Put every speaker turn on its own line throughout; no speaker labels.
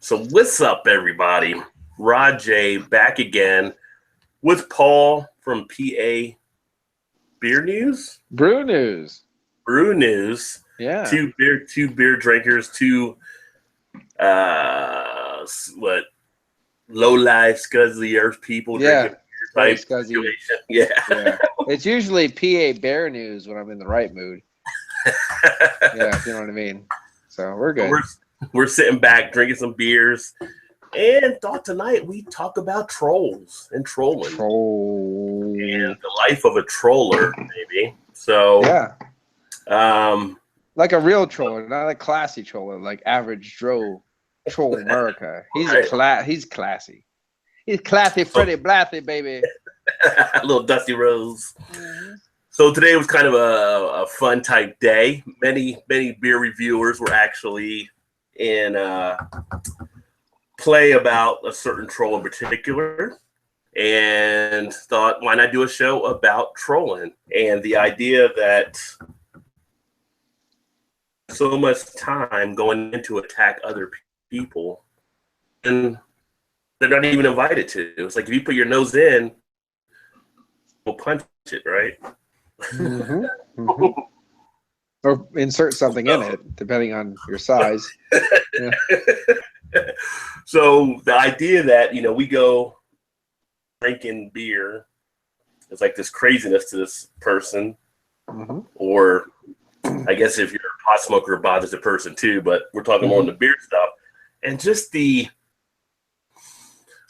So what's up, everybody? Rod J back again with Paul from PA Beer News?
Brew News.
Brew News.
Yeah.
Two beer drinkers, two low life, scuzzy earth people drinking beer type situation. Yeah.
It's usually PA Bear News when I'm in the right mood. Yeah, if you know what I mean. So we're good.
We're sitting back drinking some beers, and thought tonight we talk about trolls and trolling. And the life of a troller, maybe. So
yeah. Like a real troller, not a classy troller, like average troll America. He's he's classy. He's classy Freddie Blathy, baby.
Little Dusty Rose. So today was kind of a fun type day. Many beer reviewers were actually in play about a certain troll in particular, and thought, why not do a show about trolling? And the idea that so much time going into attack other people, and they're not even invited to. It's like if you put your nose in, we'll punch it, right?
Or insert something in it, depending on your size. Yeah.
So the idea that, we go drinking beer, it's like this craziness to this person, or I guess if you're a pot smoker, it bothers the person too, but we're talking more on the beer stuff, and just the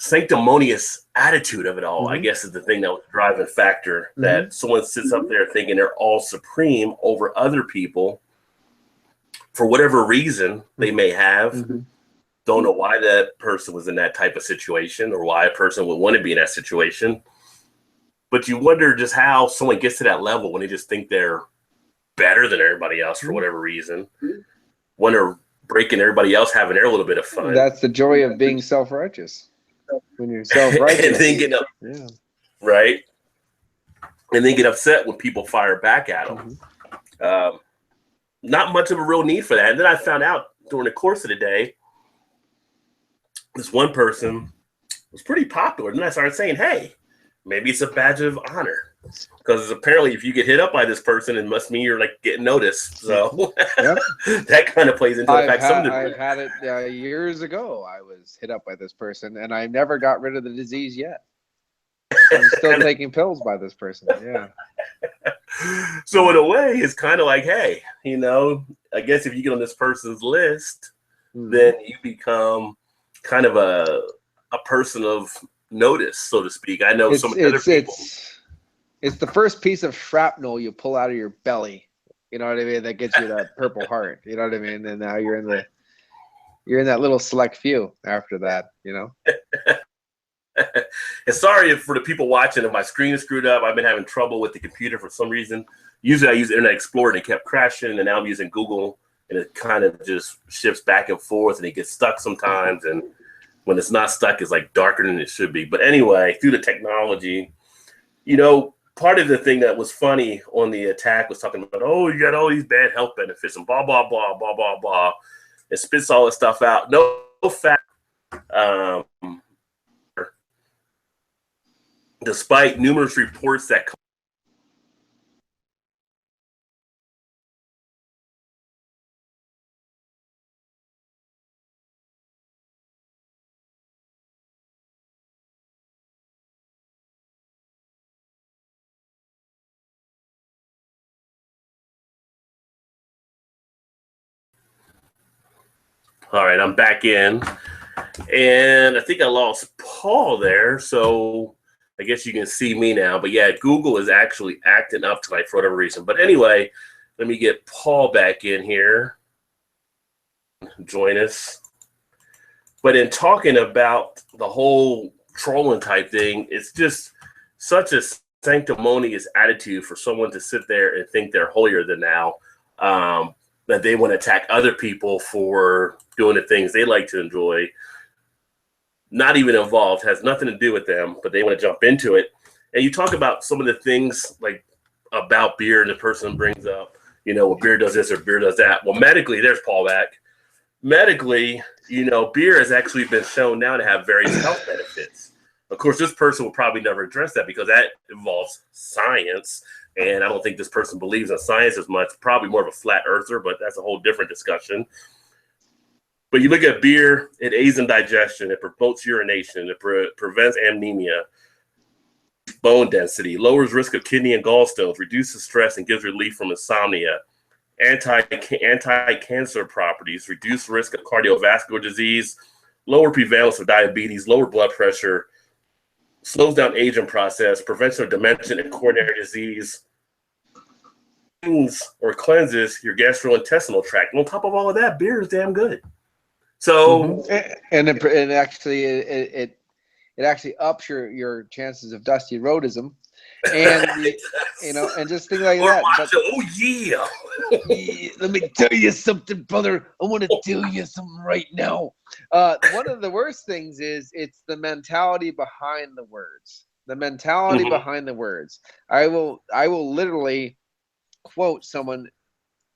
sanctimonious attitude of it all, I guess, is the thing that was the driving factor, that someone sits up there thinking they're all supreme over other people for whatever reason they may have. Don't know why that person was in that type of situation or why a person would want to be in that situation. But you wonder just how someone gets to that level when they just think they're better than everybody else for whatever reason. When they're breaking everybody else having their little bit of fun.
That's the joy of being self-righteous. When you're self-righteous.
And then get right? And then get upset when people fire back at them. Not much of a real need for that. And then I found out during the course of the day, this one person was pretty popular. And then I started saying, hey, maybe it's a badge of honor. Because apparently if you get hit up by this person, it must mean you're like getting noticed. So that kind of plays into the fact.
I've had it years ago. I was hit up by this person, and I never got rid of the disease yet. I'm still taking pills by this person. Yeah.
So in a way, it's kind of like, hey, I guess if you get on this person's list, then you become kind of a person of notice, so to speak. I know some other people.
It's the first piece of shrapnel you pull out of your belly. You know what I mean? That gets you that Purple Heart. You know what I mean? And now you're in that little select few after that.
And sorry for the people watching if my screen is screwed up. I've been having trouble with the computer for some reason. Usually I use Internet Explorer and it kept crashing, and now I'm using Google and it kind of just shifts back and forth and it gets stuck sometimes. And when it's not stuck, it's like darker than it should be. But anyway, through the technology, part of the thing that was funny on the attack was talking about, oh, you got all these bad health benefits and blah, blah, blah, blah, blah, blah. It spits all this stuff out. No fact. Despite numerous reports that all right, I'm back in, and I think I lost Paul there, so I guess you can see me now. But yeah, Google is actually acting up tonight for whatever reason. But anyway, let me get Paul back in here. Join us. But in talking about the whole trolling type thing, it's just such a sanctimonious attitude for someone to sit there and think they're holier than thou, that they want to attack other people for doing the things they like to enjoy. Not even involved, has nothing to do with them, but they want to jump into it. And you talk about some of the things like about beer, and the person brings up, well, beer does this or beer does that. Well, medically, there's Paul back. Medically, beer has actually been shown now to have various health benefits. Of course, this person will probably never address that because that involves science. And I don't think this person believes in science as much, probably more of a flat earther, but that's a whole different discussion. But you look at beer, it aids in digestion, it promotes urination, it prevents anemia, bone density, lowers risk of kidney and gallstones, reduces stress, and gives relief from insomnia. Anti-cancer properties, reduce risk of cardiovascular disease, lower prevalence of diabetes, lower blood pressure, slows down aging process, prevention of dementia and coronary disease, or cleanses your gastrointestinal tract. And on top of all of that, beer is damn good. So,
and it actually ups your chances of dusty roadism, and and just things like that. But,
oh yeah.
Let me tell you something, brother. I want to tell you something right now. One of the worst things is it's the mentality behind the words. The mentality behind the words. I will literally quote someone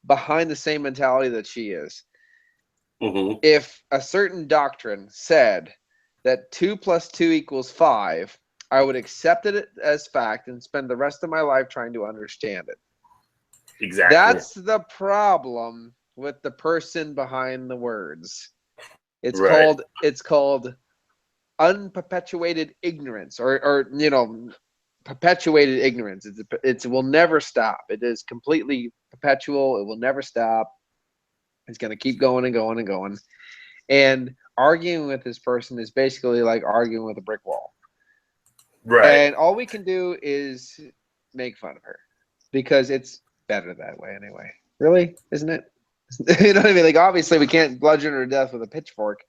behind the same mentality that she is. If a certain doctrine said that 2 + 2 = 5, I would accept it as fact and spend the rest of my life trying to understand it.
Exactly.
That's the problem with the person behind the words. It's called unperpetuated ignorance, or perpetuated ignorance. It will never stop. It is completely perpetual. It will never stop. It's going to keep going and going and going. And arguing with this person is basically like arguing with a brick wall.
Right.
And all we can do is make fun of her because it's better that way anyway. Really? Isn't it? You know what I mean? Like, obviously, we can't bludgeon her to death with a pitchfork.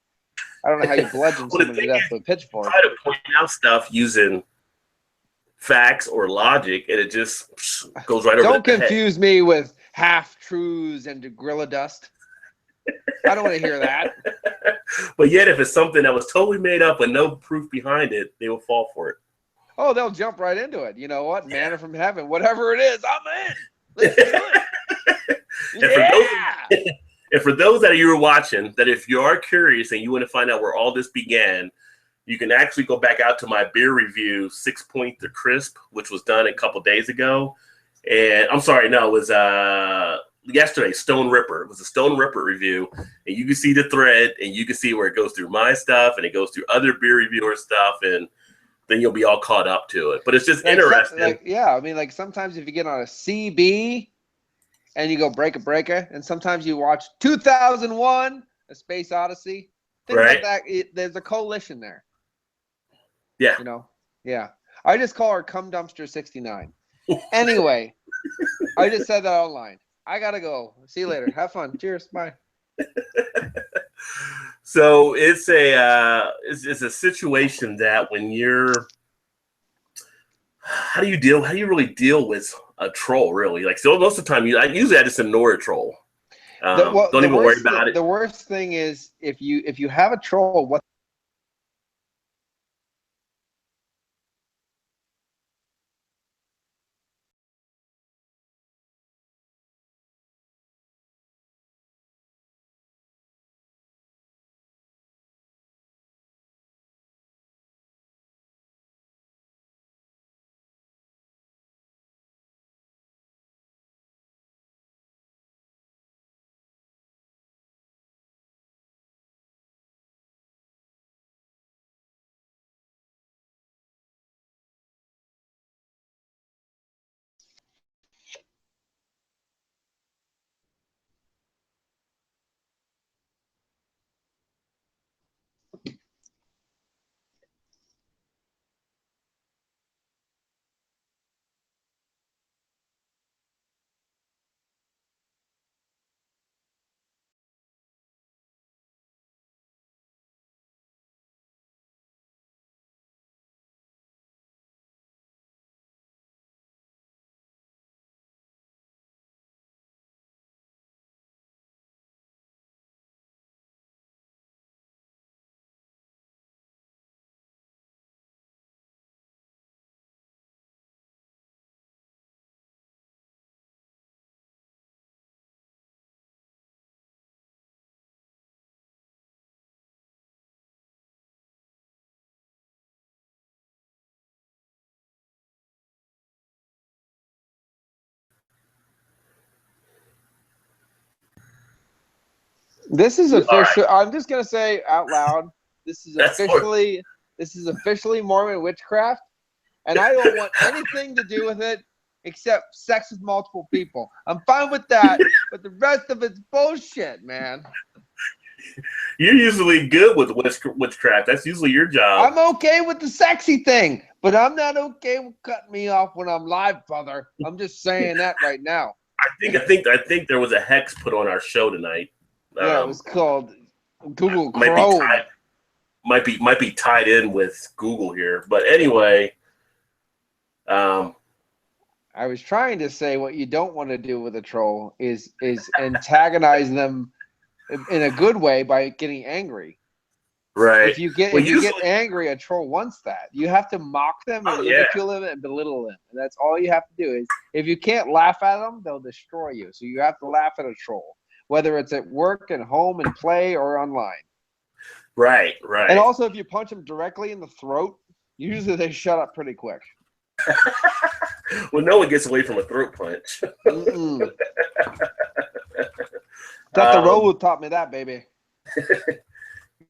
I don't know how you bludgeon someone to death with a pitchfork.
Try to point out stuff using facts or logic, and it just goes right over the head.
Don't confuse me with half-truths and gorilla dust. I don't want to hear that.
But yet, if it's something that was totally made up with no proof behind it, they will fall for it.
Oh, they'll jump right into it. You know what? Manna from heaven. Whatever it is, I'm in. Let's do it.
And for those that you were watching, that if you are curious and you want to find out where all this began, you can actually go back out to my beer review, 6 Point the Crisp, which was done a couple days ago. And I'm sorry, no, it was yesterday, Stone Ripper. It was a Stone Ripper review. And you can see the thread, and you can see where it goes through my stuff, and it goes through other beer reviewer stuff, and then you'll be all caught up to it. But it's just interesting.
I mean, like, sometimes if you get on a CB and you go breaker, and sometimes you watch 2001, A Space Odyssey, things like that. There's a coalition there.
Yeah.
Yeah. I just call her Cum Dumpster 69. Anyway, I just said that online. I gotta go. See you later. Have fun. Cheers. Bye.
So it's a situation that when you're, how do you really deal with a troll, really? Like, so most of the time I just ignore a troll. Don't even worry about it.
The worst thing is if you have a troll, what This is
All right.
official. I'm just gonna say out loud. This is
That's for
officially Mormon witchcraft, and I don't want anything to do with it except sex with multiple people. I'm fine with that, but the rest of it's bullshit, man.
you're usually good with witchcraft. That's usually your job.
I'm okay with the sexy thing, but I'm not okay with cutting me off when I'm live, brother. I'm just saying that right now.
I think there was a hex put on our show tonight.
Yeah, it was called Google
Might be
Chrome.
tied. Might be tied in with Google here, but anyway,
I was trying to say what you don't want to do with a troll is antagonize them in a good way by getting angry.
right. Well,
If you get
usually,
angry, a troll wants that. You have to mock them and ridicule them and belittle them. And that's all you have to do. Is if you can't laugh at them, they'll destroy you. So you have to laugh at a troll, whether it's at work and home and play or online.
right.
And also, if you punch them directly in the throat, usually they shut up pretty quick.
Well, no one gets away from a throat punch.
Thought the road taught me that, baby.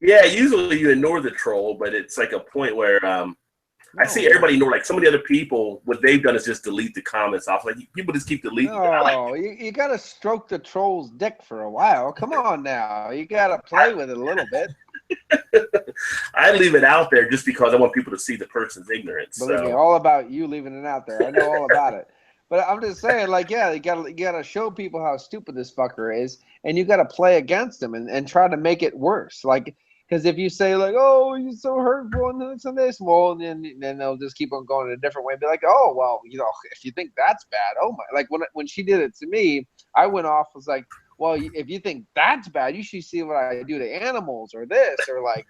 Yeah, usually you ignore the troll, but it's like a point where I see everybody ignore. Like some of the other people, what they've done is just delete the comments off. Like people just keep deleting.
No, you got to stroke the troll's dick for a while. Come on now, you got to play with it a little bit.
I leave it out there just because I want people to see the person's ignorance.
Believe me, all about you leaving it out there. I know all about it. But I'm just saying, like, yeah, you gotta show people how stupid this fucker is, and you gotta play against him and try to make it worse. Like, because if you say like, "Oh, you're so hurtful," and this, well, then they'll just keep on going in a different way and be like, "Oh, well, if you think that's bad, oh my!" Like when she did it to me, I went off, was like, "Well, if you think that's bad, you should see what I do to animals, or this, or like,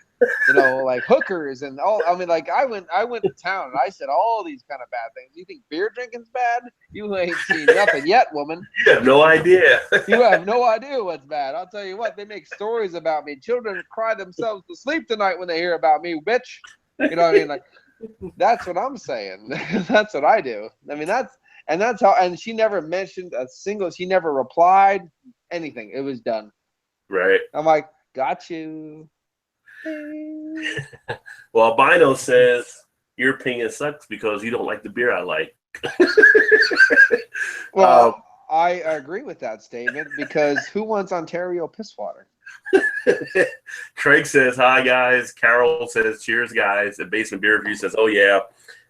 like hookers and all." I mean, like I went to town and I said all these kind of bad things. You think beer drinking's bad? You ain't seen nothing yet, woman.
You have no idea.
You have no idea what's bad. I'll tell you what, they make stories about me. Children cry themselves to sleep tonight when they hear about me, bitch. You know what I mean? Like, that's what I'm saying. That's what I do. I mean, that's how, and she never mentioned she never replied, anything. It was done.
Right.
I'm like, got you.
Well, Albino says your opinion sucks because you don't like the beer I like.
Well, I agree with that statement because who wants Ontario piss water?
Craig says, hi, guys. Carol says, cheers, guys. And Basement Beer Review says, oh, yeah.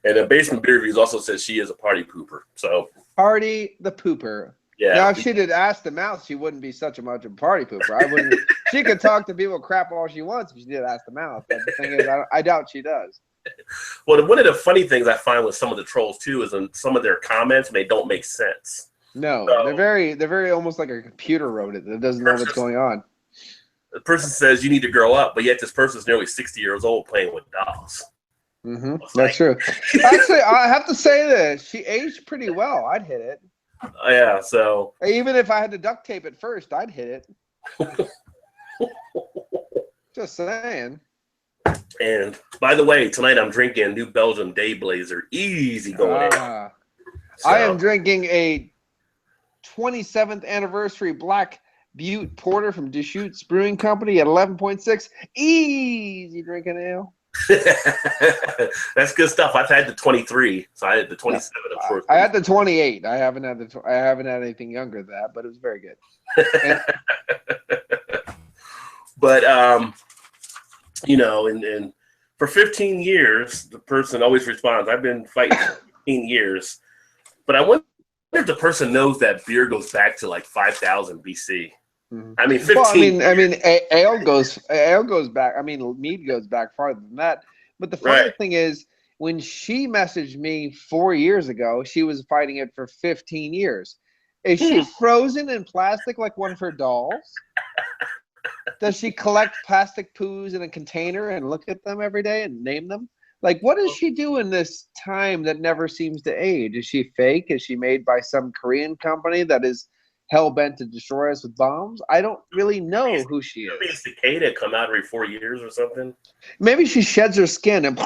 And the Basement Beer Reviews also says she is a party pooper. So
Party the pooper.
Yeah.
Now, if she'd asked the mouse, she wouldn't be such a much of a party pooper. I wouldn't. She could talk to people crap all she wants if she did ask the mouse. But the thing is, I doubt she does.
Well, one of the funny things I find with some of the trolls too is in some of their comments, they don't make sense.
No,
So,
they're very almost like a computer wrote it that doesn't know what's going on.
The person says you need to grow up, but yet this person's nearly 60 years old playing with dolls.
Mm-hmm. That's true. Actually, I have to say this: she aged pretty well. I'd hit it.
Yeah. So
even if I had to duct tape it first, I'd hit it. Just saying.
And by the way, tonight I'm drinking New Belgium Day Blazer. Easy going in. So,
I am drinking a 27th anniversary Black Butte Porter from Deschutes Brewing Company at 11.6. Easy drinking ale.
That's good stuff. I've had the 23, so I had the 27.
I had the 28. I haven't had anything younger than that, but it was very good.
But and for 15 years, the person always responds, I've been fighting for 15 years. But I wonder if the person knows that beer goes back to like 5,000 BC. Mm-hmm. I mean, 15.
Well, I mean, ale goes back. I mean, mead goes back farther than that. But the funny thing is, when she messaged me 4 years ago, she was fighting it for 15 years. Is she frozen in plastic like one of her dolls? Does she collect plastic poos in a container and look at them every day and name them? Like, what does she do in this time that never seems to age? Is she fake? Is she made by some Korean company that is hell-bent to destroy us with bombs? I don't really know who she is.
Maybe a cicada come out every 4 years or something.
Maybe she sheds her skin and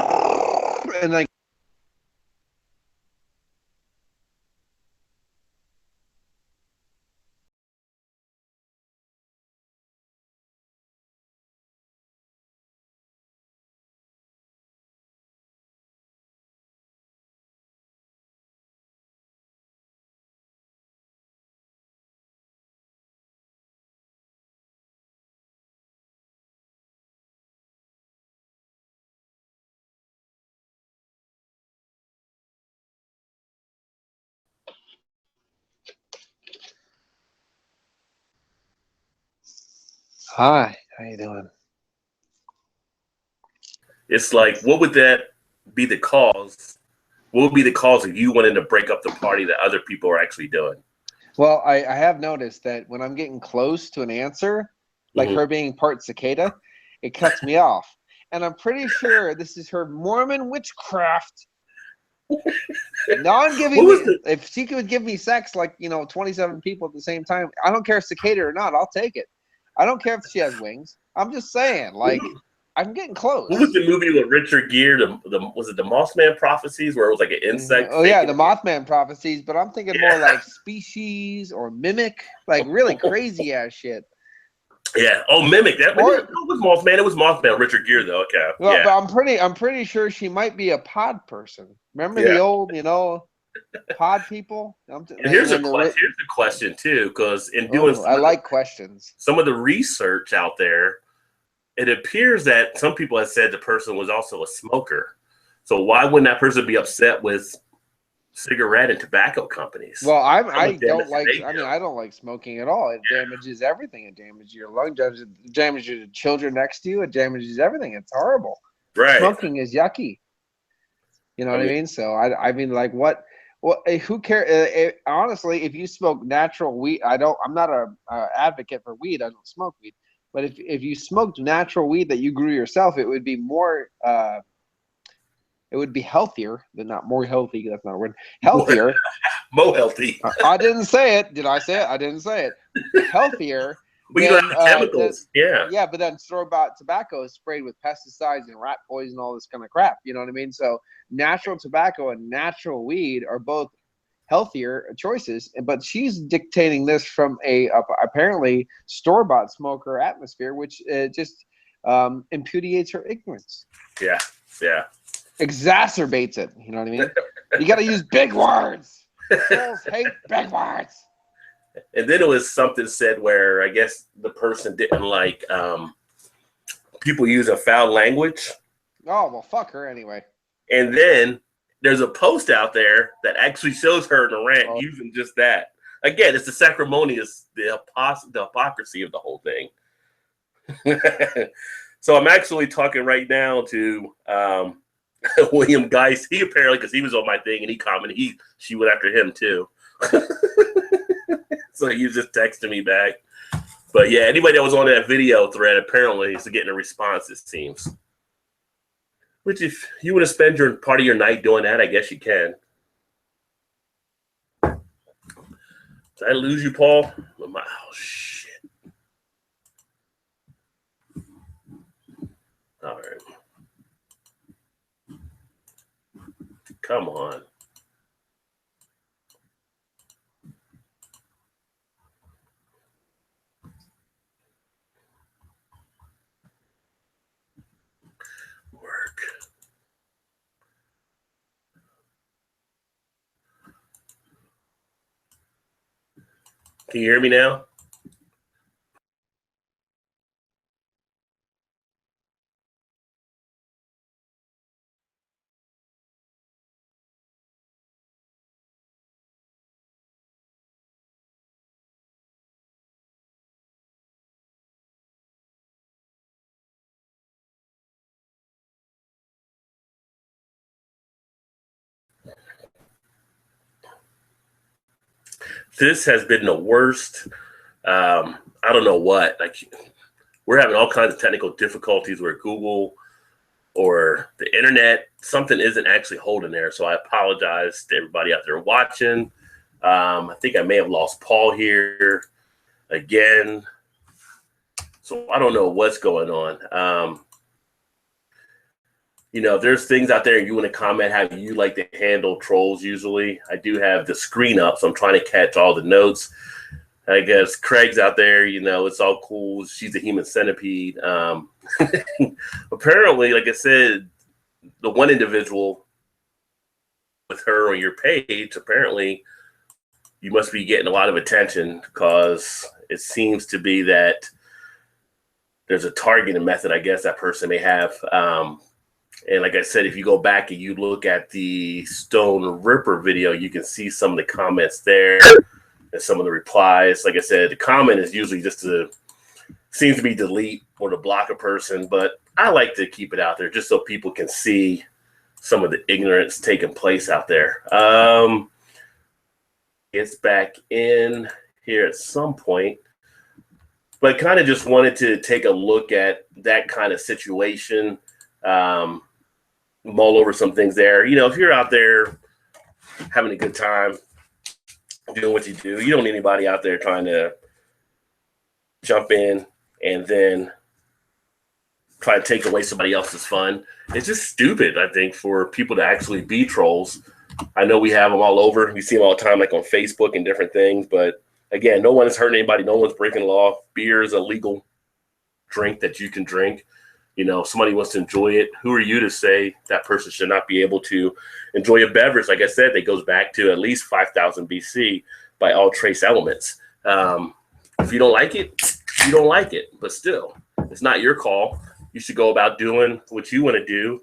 like Hi, how you doing?
It's like, what would that be the cause? What would be the cause of you wanting to break up the party that other people are actually doing?
Well, I have noticed that when I'm getting close to an answer, like
Hmm.
her being part cicada, it cuts me off. And I'm pretty sure this is her Mormon witchcraft. Non giving
What was
me,
the
if she could give me sex like, 27 people at the same time, I don't care if cicada or not, I'll take it. I don't care if she has wings. I'm just saying, like, I'm getting
what was
close.
the movie with Richard Gere? The was it the Mossman Prophecies, where it was like an insect
Oh yeah,
faking
the
it?
Mothman prophecies, but I'm thinking more
Yeah,
like species or mimic, like really crazy ass shit.
yeah. Oh, Mimic. That maybe
Or
it was Mothman. It was Mothman. Richard Gere, though. Okay,
well,
yeah,
but I'm pretty sure she might be a pod person. Remember
yeah.
the old, pod people?
And
And then the
here's a question too, because in doing
oh, I like questions.
some of the research out there, it appears that some people have said the person was also a smoker. So why wouldn't that person be upset with cigarette and tobacco companies?
Well,
How
I
much damage
don't
did
like.
they
I
do?
mean, I don't like smoking at all. It damages everything. It damages your lung. Damages your children next to you. It damages everything. It's horrible.
Right.
Smoking is yucky. You know
I
what I
mean,
mean? So I mean, like, what? Well, who cares? Honestly, if you smoke natural weed, I don't. I'm not a advocate for weed. I don't smoke weed. But if you smoked natural weed that you grew yourself, it would be more. It would be healthier. Than not more healthy. That's not a word. Healthier.
Mo healthy.
I didn't say it. Did I say it? I didn't say it. Healthier
Well, you don't
than
have the chemicals. Yeah.
yeah, but then store-bought tobacco is sprayed with pesticides and rat poison, all this kind of crap. You know what I mean? So natural tobacco and natural weed are both healthier choices, but she's dictating this from a apparently store-bought smoker atmosphere, which just impudiates her ignorance,
Yeah. Yeah.
exacerbates it. You know what I mean? You got to use big words. Trolls hate big words.
And then it was something said where I guess the person didn't like people using foul language.
Oh well, fuck her anyway.
And then there's a post out there that actually shows her in a rant
Oh,
using just that. Again, it's the sacrimonious, the hypocrisy of the whole thing. So I'm actually talking right now to William Geist. He apparently, because he was on my thing and he commented, she went after him too. So he was just texting me back. But yeah, anybody that was on that video thread apparently is getting a response, it seems. Which, if you want to spend your part of your night doing that, I guess you can. Did I lose you, Paul? Oh, shit. All right. Come on. Work. Can you hear me now? This has been the worst. I don't know what. Like, we're having all kinds of technical difficulties where Google or the internet, something isn't actually holding there. So I apologize to everybody out there watching. I think I may have lost Paul here again. So I don't know what's going on. If there's things out there and you want to comment how you like to handle trolls usually, I do have the screen up, so I'm trying to catch all the notes. I guess Craig's out there, it's all cool. She's a human centipede. Apparently, like I said, the one individual with her on your page, apparently you must be getting a lot of attention because it seems to be that there's a targeting method, I guess, that person may have. And like I said, if you go back and you look at the Stone Ripper video, you can see some of the comments there and some of the replies. Like I said, the comment is usually just to seems to be delete or to block a person, but I like to keep it out there just so people can see some of the ignorance taking place out there. It's back in here at some point, but kind of just wanted to take a look at that kind of situation, mull over some things there. You know, if you're out there having a good time, doing what you do, you don't need anybody out there trying to jump in and then try to take away somebody else's fun. It's just stupid, I think, for people to actually be trolls. I know we have them all over. You see them all the time, like on Facebook and different things. But again, no one is hurting anybody. No one's breaking the law. Beer is a legal drink that you can drink. You know, if somebody wants to enjoy it, who are you to say that person should not be able to enjoy a beverage? Like I said, that goes back to at least 5,000 BC by all trace elements. If you don't like it, you don't like it. But still, it's not your call. You should go about doing what you want to do.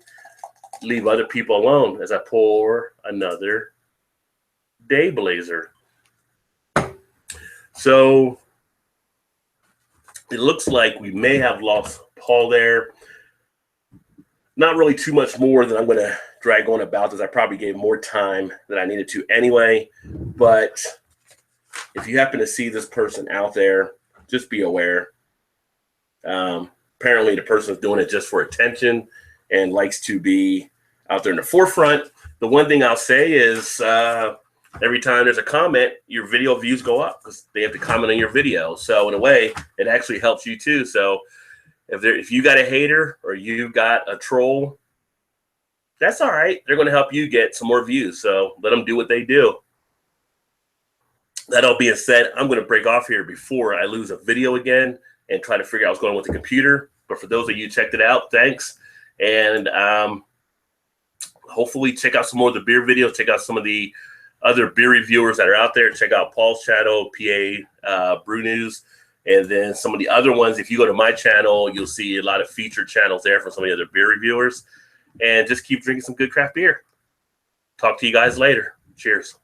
Leave other people alone as I pour another Day Blazer. So it looks like we may have lost Paul there. Not really too much more than I'm going to drag on about this. I probably gave more time than I needed to anyway. But if you happen to see this person out there, just be aware. Apparently the person's doing it just for attention and likes to be out there in the forefront. The one thing I'll say is every time there's a comment, your video views go up because they have to comment on your video. So in a way, it actually helps you too. So if you got a hater or you got a troll, that's all right. They're going to help you get some more views. So let them do what they do. That all being said, I'm going to break off here before I lose a video again and try to figure out what's going on with the computer. But for those of you who checked it out, thanks. And hopefully check out some more of the beer videos. Check out some of the other beer reviewers that are out there. Check out Paul's channel, PA Brew News. And then some of the other ones, if you go to my channel, you'll see a lot of featured channels there from some of the other beer reviewers. And just keep drinking some good craft beer. Talk to you guys later. Cheers.